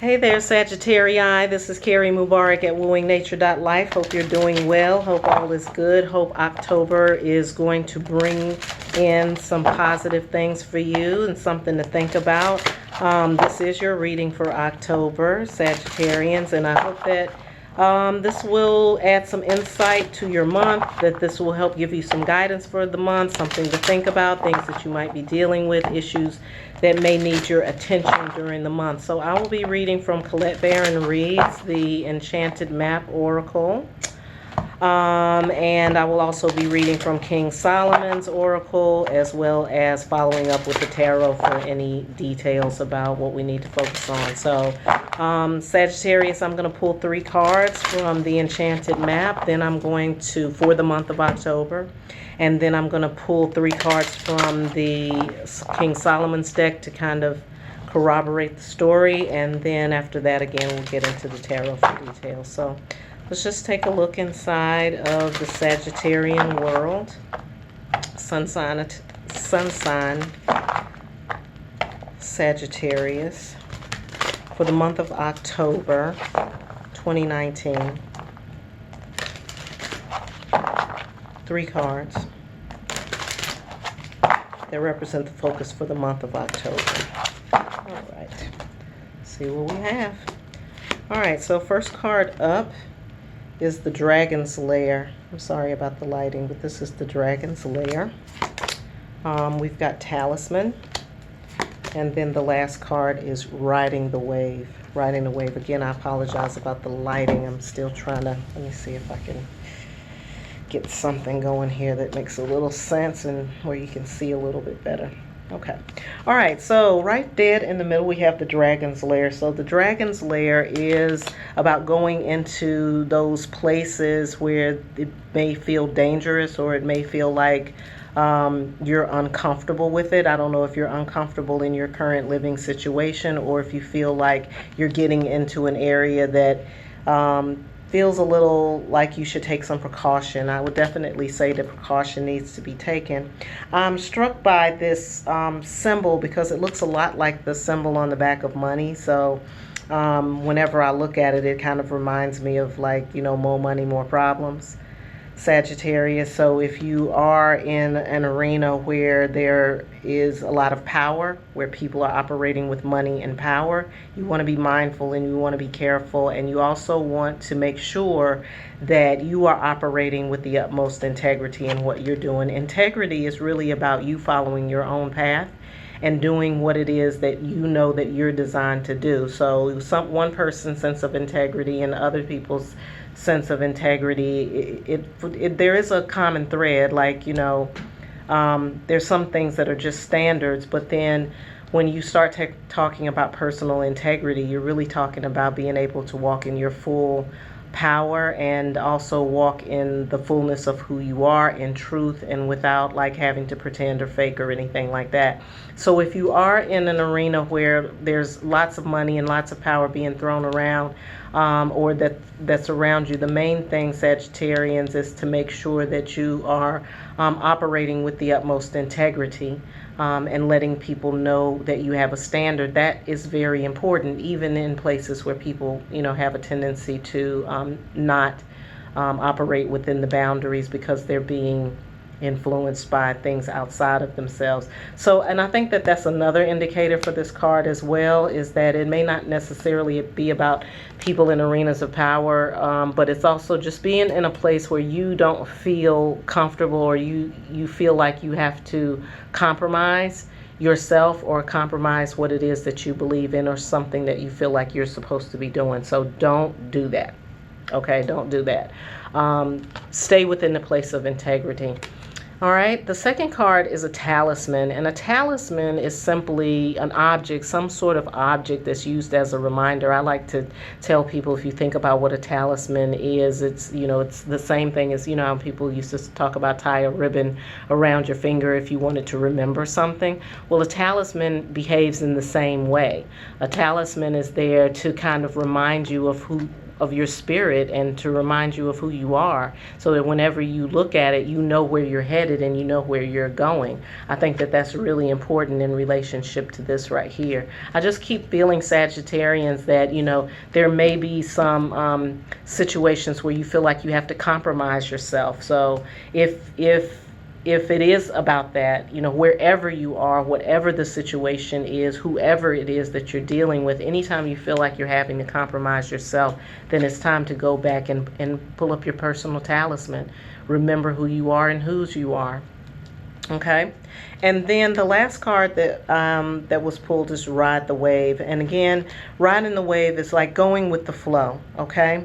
Hey there, Sagittarius. This is Carrie Mubarak at wooingnature.life. Hope you're doing well. Hope all is good. Hope October is going to bring in some positive things for you and something to think about. This is your reading for October, Sagittarians, and I hope that this will add some insight to your month, that this will help give you some guidance for the month, something to think about, things that you might be dealing with, issues that may need your attention during the month. So I will be reading from Colette Baron Reed's The Enchanted Map Oracle. And I will also be reading from King Solomon's Oracle, as well as following up with the tarot for any details about what we need to focus on. So, Sagittarius, I'm going to pull 3 cards from the Enchanted Map. Then I'm going to, for the month of October, and then I'm going to pull 3 cards from the King Solomon's deck to kind of corroborate the story. And then after that, again, we'll get into the tarot for details. So let's just take a look inside of the Sagittarian world. Sun sign Sagittarius for the month of October 2019. 3 cards that represent the focus for the month of October. All right, see what we have. All right, so first card up is the Dragon's Lair. I'm sorry about the lighting, but this is the Dragon's Lair. We've got Talisman, and then the last card is Riding the Wave. Riding the Wave. Again, I apologize about the lighting. I'm still trying to, let me see if I can get something going here that makes a little sense and where you can see a little bit better. Okay. All right. So right dead in the middle, we have the Dragon's Lair. So the Dragon's Lair is about going into those places where it may feel dangerous, or it may feel like you're uncomfortable with it. I don't know if you're uncomfortable in your current living situation, or if you feel like you're getting into an area that feels a little like you should take some precaution. I would definitely say that precaution needs to be taken. I'm struck by this symbol because it looks a lot like the symbol on the back of money. So whenever I look at it, it kind of reminds me of, like, you know, more money, more problems. Sagittarius. So if you are in an arena where there is a lot of power, where people are operating with money and power, you want to be mindful and you want to be careful, and you also want to make sure that you are operating with the utmost integrity in what you're doing. Integrity is really about you following your own path and doing what it is that you know that you're designed to do. So one person's sense of integrity and other people's sense of integrity, there is a common thread. Like, you know, there's some things that are just standards, but then when you start talking about personal integrity, you're really talking about being able to walk in your full power and also walk in the fullness of who you are in truth, and without like having to pretend or fake or anything like that. So if you are in an arena where there's lots of money and lots of power being thrown around, or that's around you, the main thing, Sagittarians, is to make sure that you are operating with the utmost integrity, and letting people know that you have a standard. That is very important, even in places where people, you know, have a tendency to not operate within the boundaries because they're being influenced by things outside of themselves. So, and I think that that's another indicator for this card as well, is that it may not necessarily be about people in arenas of power, but it's also just being in a place where you don't feel comfortable, or you feel like you have to compromise yourself or compromise what it is that you believe in, or something that you feel like you're supposed to be doing. So don't do that. Okay, don't do that. Stay within the place of integrity. All right, the second card is a talisman, and a talisman is simply an object, some sort of object that's used as a reminder. I like to tell people, if you think about what a talisman is, it's, you know, it's the same thing as, you know, how people used to talk about tie a ribbon around your finger if you wanted to remember something. Well, a talisman behaves in the same way. A talisman is there to kind of remind you of of your spirit and to remind you of who you are, so that whenever you look at it, you know where you're headed and you know where you're going. I think that that's really important in relationship to this right here. I just keep feeling, Sagittarians, that, you know, there may be some situations where you feel like you have to compromise yourself. So if it is about that, you know, wherever you are, whatever the situation is, whoever it is that you're dealing with, anytime you feel like you're having to compromise yourself, then it's time to go back and pull up your personal talisman. Remember who you are and whose you are. Okay, and then the last card that was pulled is Ride the Wave. And again, riding the wave is like going with the flow. Okay,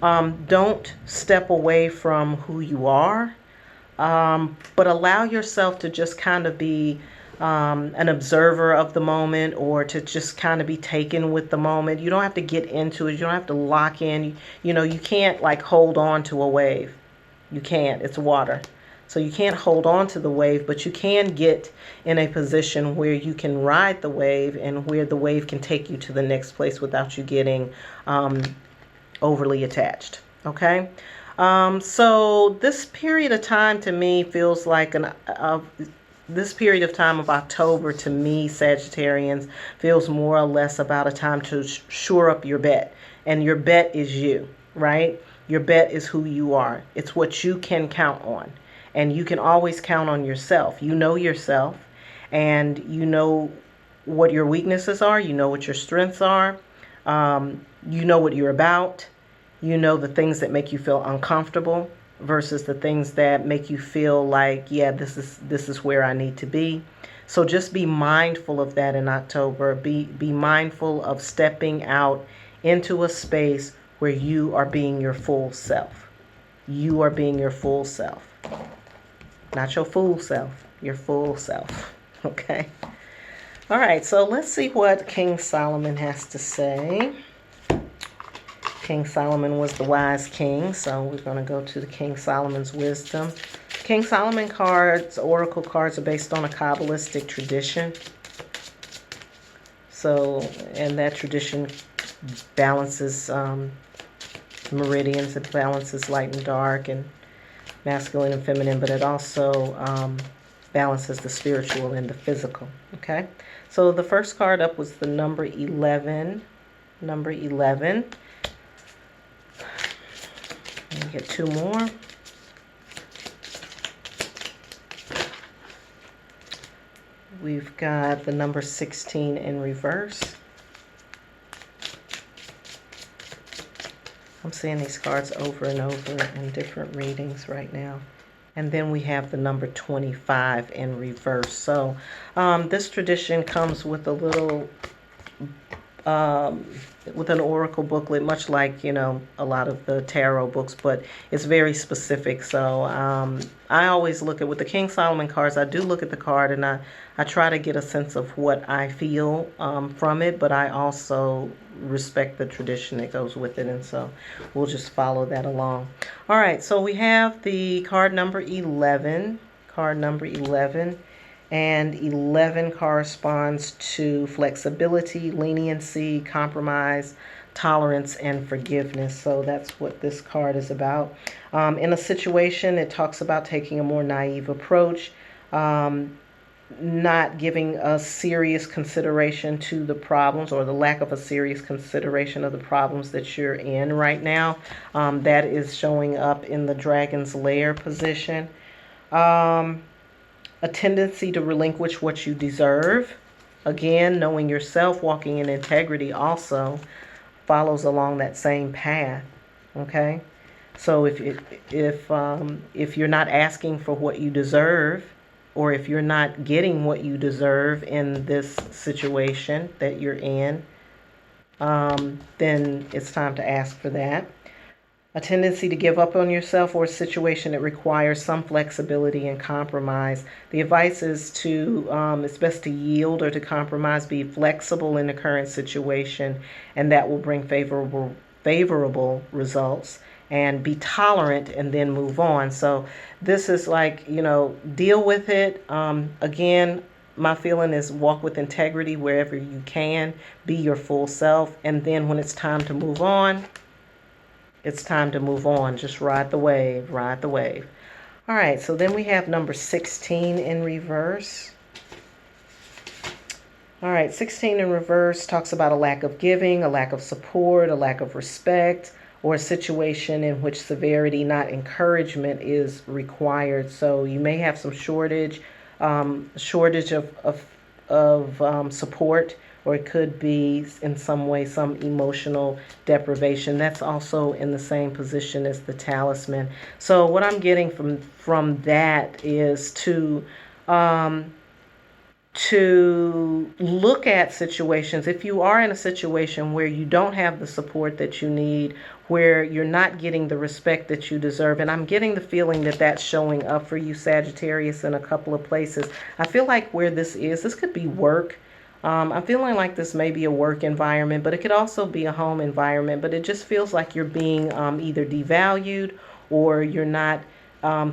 don't step away from who you are. But allow yourself to just kind of be an observer of the moment, or to just kind of be taken with the moment. You don't have to get into it. You don't have to lock in. You know, you can't like hold on to a wave. You can't. It's water. So you can't hold on to the wave, but you can get in a position where you can ride the wave and where the wave can take you to the next place without you getting overly attached. Okay? So this period of time to me feels like this period of time of October to me, Sagittarians, feels more or less about a time to shore up your bet. And your bet is you, right? Your bet is who you are. It's what you can count on. And you can always count on yourself. You know yourself, and you know what your weaknesses are. You know what your strengths are. You know what you're about. You know the things that make you feel uncomfortable versus the things that make you feel like, yeah, this is where I need to be. So just be mindful of that in October. Be mindful of stepping out into a space where you are being your full self. You are being your full self. Not your fool self, your full self. Okay? All right, so let's see what King Solomon has to say. King Solomon was the wise king, so we're going to go to the King Solomon's wisdom. King Solomon cards, oracle cards, are based on a Kabbalistic tradition. So, and that tradition balances meridians. It balances light and dark and masculine and feminine, but it also balances the spiritual and the physical. Okay, so the first card up was the number 11. Number 11. Let me get two more. We've got the number 16 in reverse. I'm seeing these cards over and over in different readings right now. And then we have the number 25 in reverse. So this tradition comes with a little, with an oracle booklet, much like, you know, a lot of the tarot books, but it's very specific. So I always look at, with the King Solomon cards, I do look at the card and I try to get a sense of what I feel from it, but I also respect the tradition that goes with it, and so we'll just follow that along. All right, so we have the card number 11, and 11 corresponds to flexibility, leniency, compromise, tolerance, and forgiveness. So that's what this card is about. In a situation, it talks about taking a more naive approach, not giving a serious consideration to the problems, or the lack of a serious consideration of the problems that you're in right now. That is showing up in the Dragon's Lair position. A tendency to relinquish what you deserve. Again, knowing yourself, walking in integrity also follows along that same path. Okay, so if you're not asking for what you deserve, or if you're not getting what you deserve in this situation that you're in, then it's time to ask for that. A tendency to give up on yourself, or a situation that requires some flexibility and compromise. The advice is to, it's best to yield or to compromise, be flexible in the current situation, and that will bring favorable results. And be tolerant and then move on. So this is like, you know, deal with it. Again, my feeling is walk with integrity wherever you can. Be your full self. And then when it's time to move on, It's time to move on. Just ride the wave, ride the wave. All right, so then we have number 16 in reverse. All right, 16 in reverse talks about a lack of giving, a lack of support, a lack of respect, or a situation in which severity, not encouragement, is required. So you may have some shortage of support, or it could be in some way some emotional deprivation. That's also in the same position as the talisman. So what I'm getting from that is to look at situations. If you are in a situation where you don't have the support that you need, where you're not getting the respect that you deserve, and I'm getting the feeling that that's showing up for you, Sagittarius, in a couple of places. I feel like where this could be work. I'm feeling like this may be a work environment, but it could also be a home environment. But it just feels like you're being either devalued, or you're not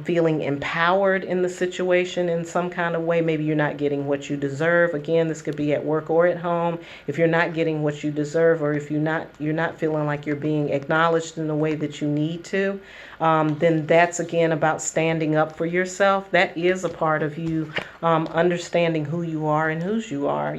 feeling empowered in the situation in some kind of way. Maybe you're not getting what you deserve. Again, this could be at work or at home. If you're not getting what you deserve, or if you're not feeling like you're being acknowledged in the way that you need to, then that's again about standing up for yourself. That is a part of you understanding who you are and whose you are,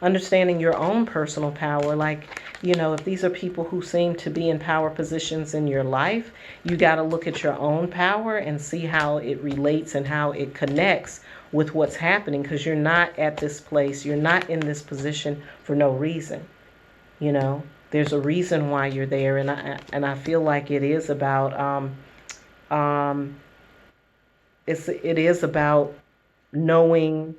understanding your own personal power. Like, if these are people who seem to be in power positions in your life, you got to look at your own power and see how it relates and how it connects with what's happening, because you're not at this place, you're not in this position for no reason. There's a reason why you're there, and I feel like it is about it is about knowing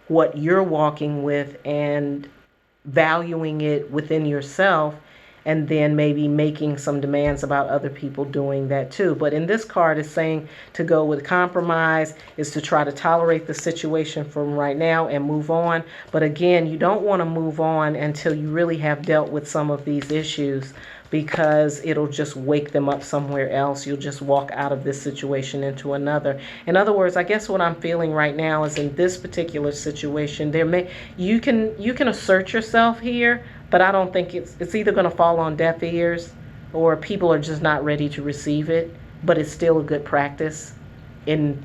what you're walking with and valuing it within yourself, and then maybe making some demands about other people doing that too. But in this card, it's saying to go with compromise, is to try to tolerate the situation from right now and move on. But again, you don't want to move on until you really have dealt with some of these issues, because it'll just wake them up somewhere else. You'll just walk out of this situation into another. In other words, I guess what I'm feeling right now is, in this particular situation, you can assert yourself here, but I don't think it's either going to fall on deaf ears, or people are just not ready to receive it. But it's still a good practice in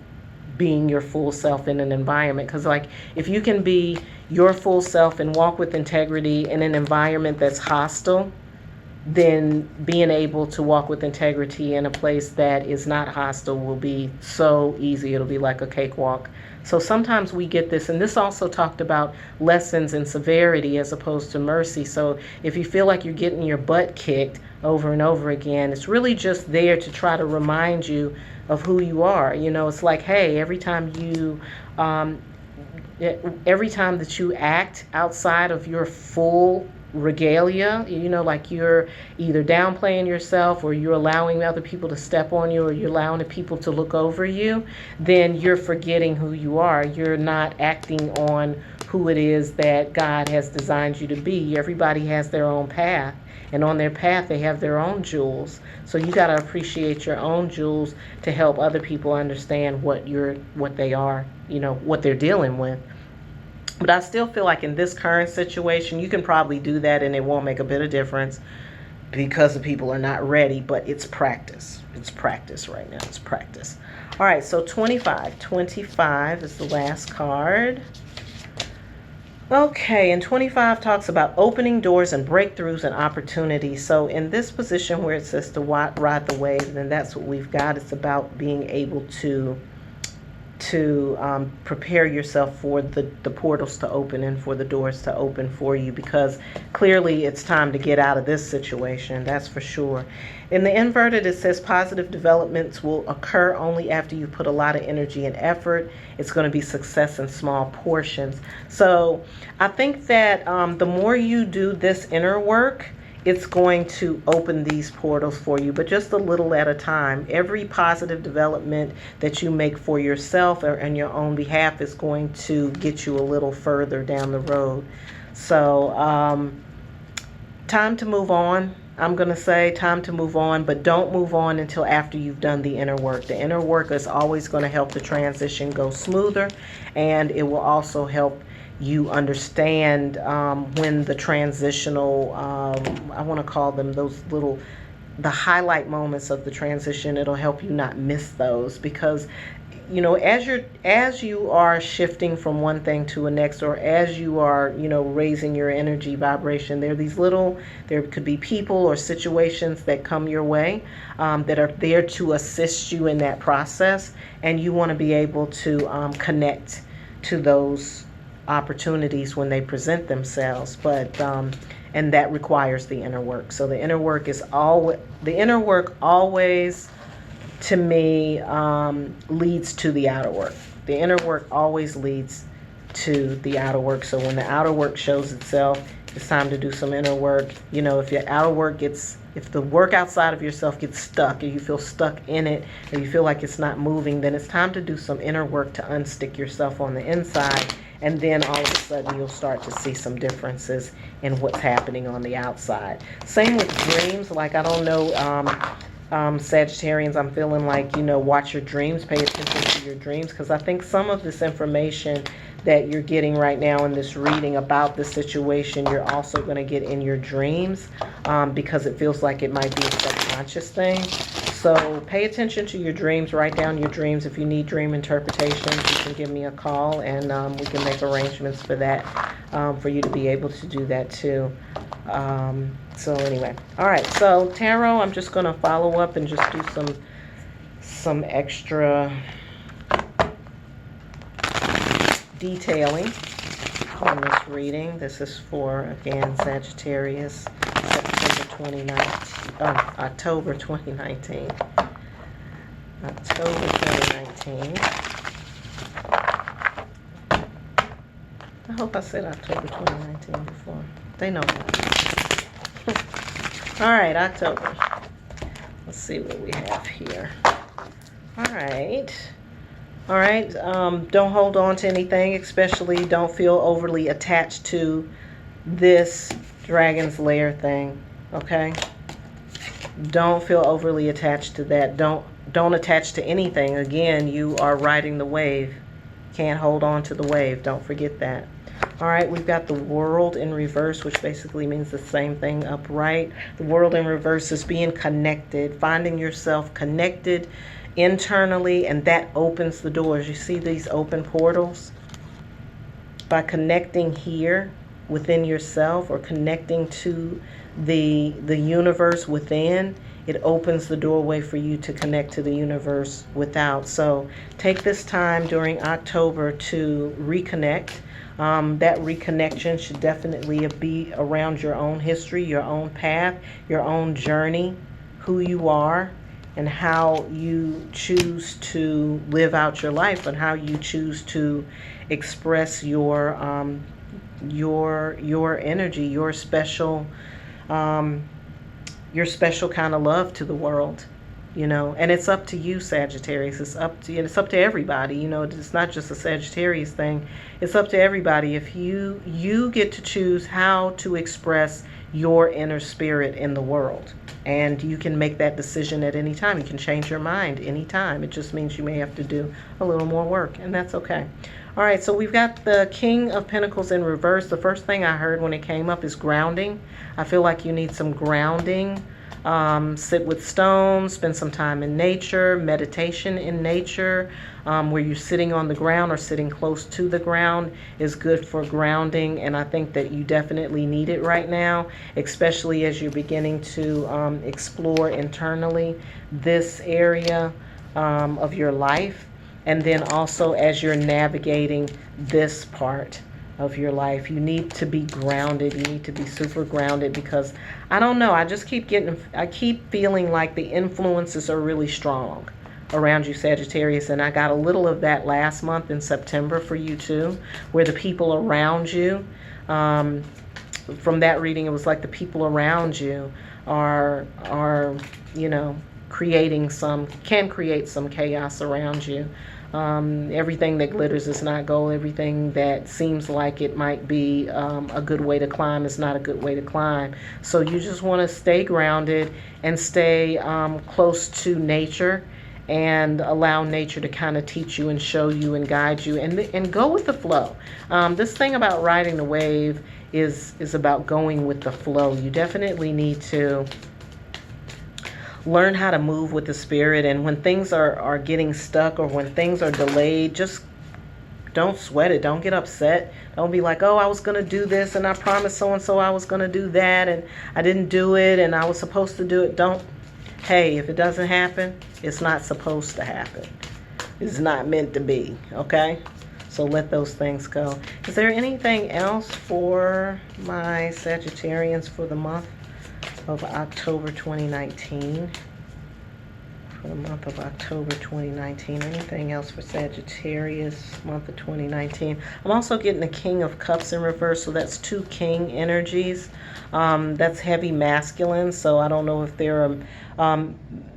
being your full self in an environment. Because like, if you can be your full self and walk with integrity in an environment that's hostile, then being able to walk with integrity in a place that is not hostile will be so easy. It'll be like a cakewalk. So sometimes we get this, and this also talked about lessons in severity as opposed to mercy. So if you feel like you're getting your butt kicked over and over again, it's really just there to try to remind you of who you are. It's like, hey, every time that you act outside of your full regalia, like you're either downplaying yourself, or you're allowing other people to step on you, or you're allowing the people to look over you, then you're forgetting who you are. You're not acting on who it is that God has designed you to be. Everybody has their own path, and on their path they have their own jewels. So you got to appreciate your own jewels to help other people understand what they are, what they're dealing with. But I still feel like in this current situation, you can probably do that and it won't make a bit of difference, because the people are not ready. But it's practice. It's practice right now. It's practice. All right, so 25. 25 is the last card. Okay, and 25 talks about opening doors and breakthroughs and opportunities. So in this position where it says to ride the wave, then that's what we've got. It's about being able to prepare yourself for the portals to open and for the doors to open for you, because clearly it's time to get out of this situation, that's for sure. In the inverted, it says positive developments will occur only after you put a lot of energy and effort. It's going to be success in small portions. So I think that the more you do this inner work, it's going to open these portals for you, but just a little at a time. Every positive development that you make for yourself or on your own behalf is going to get you a little further down the road. So time to move on. I'm going to say time to move on, but don't move on until after you've done the inner work. The inner work is always going to help the transition go smoother, and it will also help you understand when the transitional, I want to call them those little the highlight moments of the transition. It'll help you not miss those, because you know, as you are shifting from one thing to the next, or as you are, you know, raising your energy vibration, there could be people or situations that come your way, that are there to assist you in that process, and you want to be able to connect to those opportunities when they present themselves. But and that requires the inner work. So the inner work always, to me, leads to the outer work. The inner work always leads to the outer work. So when the outer work shows itself, it's time to do some inner work. You know, if the work outside of yourself gets stuck, or you feel stuck in it, or you feel like it's not moving, then it's time to do some inner work to unstick yourself on the inside. And then all of a sudden you'll start to see some differences in what's happening on the outside. Same with dreams. Like, I don't know, Sagittarians, I'm feeling like, you know, watch your dreams, pay attention to your dreams, because I think some of this information that you're getting right now in this reading about the situation, you're also going to get in your dreams, because it feels like it might be a subconscious thing. So pay attention to your dreams, write down your dreams. If you need dream interpretations, you can give me a call, and we can make arrangements for that, for you to be able to do that too. So anyway, all right, so tarot, I'm just going to follow up and just do some extra detailing on this reading. This is for, again, Sagittarius, October 2019. October 2019. I hope I said October 2019 before. They know that. All right, October. Let's see what we have here. All right. All right. Don't hold on to anything, especially don't feel overly attached to this Dragon's Lair thing. Okay? Don't feel overly attached to that. Don't attach to anything. Again, you are riding the wave. Can't hold on to the wave. Don't forget that. All right, we've got the World in reverse, which basically means the same thing upright. The World in reverse is being connected, finding yourself connected internally, and that opens the doors. You see these open portals? By connecting here within yourself, or connecting to the universe within, it opens the doorway for you to connect to the universe without. So take this time during October to reconnect. That reconnection should definitely be around your own history, your own path, your own journey, who you are, and how you choose to live out your life, and how you choose to express your energy, your special kind of love to the world. You know, and it's up to you, Sagittarius. It's up to everybody. You know, it's not just a Sagittarius thing. It's up to everybody. If you get to choose how to express your inner spirit in the world, and you can make that decision at any time. You can change your mind anytime. It just means you may have to do a little more work, and that's okay. All right, so we've got the King of Pentacles in reverse. The first thing I heard when it came up is grounding. I feel like you need some grounding. Sit with stones, spend some time in nature, meditation in nature, where you're sitting on the ground or sitting close to the ground is good for grounding, and I think that you definitely need it right now, especially as you're beginning to explore internally this area of your life, and then also as you're navigating this part of your life. You need to be grounded. You need to be super grounded, because I don't know, I keep feeling like the influences are really strong around you, Sagittarius, and I got a little of that last month in September for you too, where the people around you, from that reading, it was like the people around you are you know, can create some chaos around you. Everything that glitters is not gold. Everything that seems like it might be a good way to climb is not a good way to climb. So you just want to stay grounded and stay close to nature, and allow nature to kind of teach you and show you and guide you, and go with the flow. This thing about riding the wave is about going with the flow. You definitely need to learn how to move with the spirit. And when things are getting stuck or when things are delayed, just don't sweat it. Don't get upset. Don't be like, oh, I was going to do this and I promised so-and-so I was going to do that and I didn't do it and I was supposed to do it. Don't. Hey, if it doesn't happen, it's not supposed to happen. It's not meant to be, okay? So let those things go. Is there anything else for my Sagittarians for the month of October 2019? For the month of October 2019. Anything else for Sagittarius, month of 2019? I'm also getting the King of Cups in reverse, so that's 2 king energies. That's heavy masculine, so I don't know if there are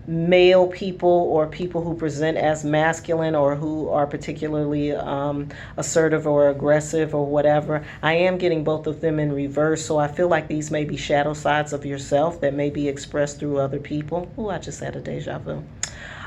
male people or people who present as masculine or who are particularly assertive or aggressive or whatever. I am getting both of them in reverse, so I feel like these may be shadow sides of yourself that may be expressed through other people. Oh, I just had a deja vu.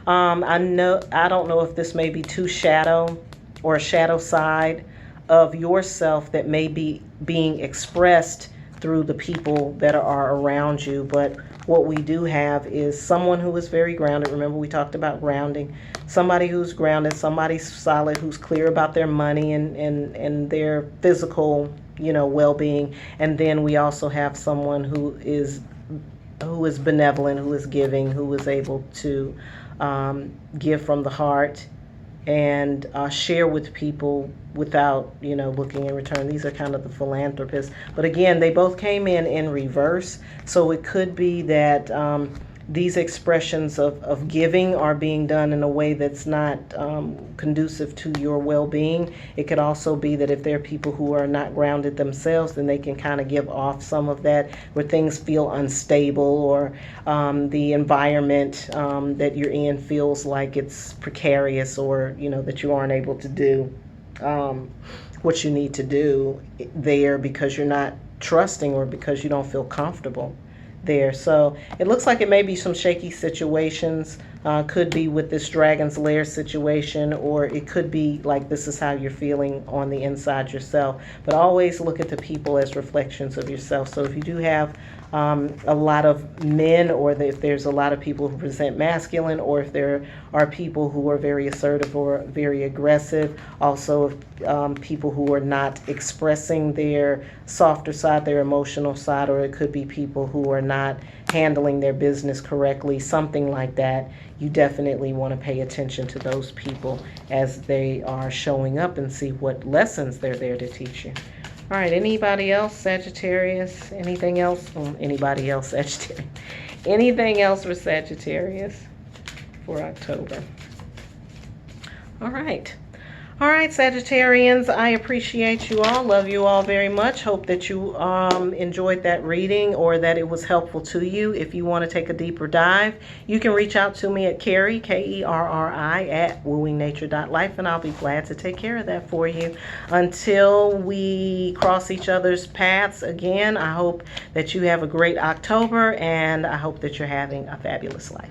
I don't know if this may be too shadow or a shadow side of yourself that may be being expressed through the people that are around you. But what we do have is someone who is very grounded. Remember, we talked about grounding. Somebody who's grounded, somebody solid, who's clear about their money and their physical, well-being. And then we also have someone who is benevolent, who is giving, who is able to give from the heart and share with people without, looking in return. These are kind of the philanthropists. But again, they both came in reverse. So it could be that these expressions of giving are being done in a way that's not conducive to your well-being. It could also be that if there are people who are not grounded themselves, then they can kind of give off some of that where things feel unstable or the environment that you're in feels like it's precarious or, that you aren't able to do what you need to do there because you're not trusting or because you don't feel comfortable there. So it looks like it may be some shaky situations. Could be with this Dragon's Lair situation, or it could be like this is how you're feeling on the inside yourself. But always look at the people as reflections of yourself. So if you do have a lot of men, or if there's a lot of people who present masculine, or if there are people who are very assertive or very aggressive, also people who are not expressing their softer side, their emotional side, or it could be people who are not handling their business correctly, something like that. You definitely want to pay attention to those people as they are showing up and see what lessons they're there to teach you. All right, anybody else, Sagittarius? Anything else? Anybody else, Sagittarius? Anything else for Sagittarius for October? All right. All right, Sagittarians, I appreciate you all. Love you all very much. Hope that you enjoyed that reading or that it was helpful to you. If you want to take a deeper dive, you can reach out to me at Kerri, Kerri, at wooingnature.life, and I'll be glad to take care of that for you. Until we cross each other's paths again, I hope that you have a great October, and I hope that you're having a fabulous life.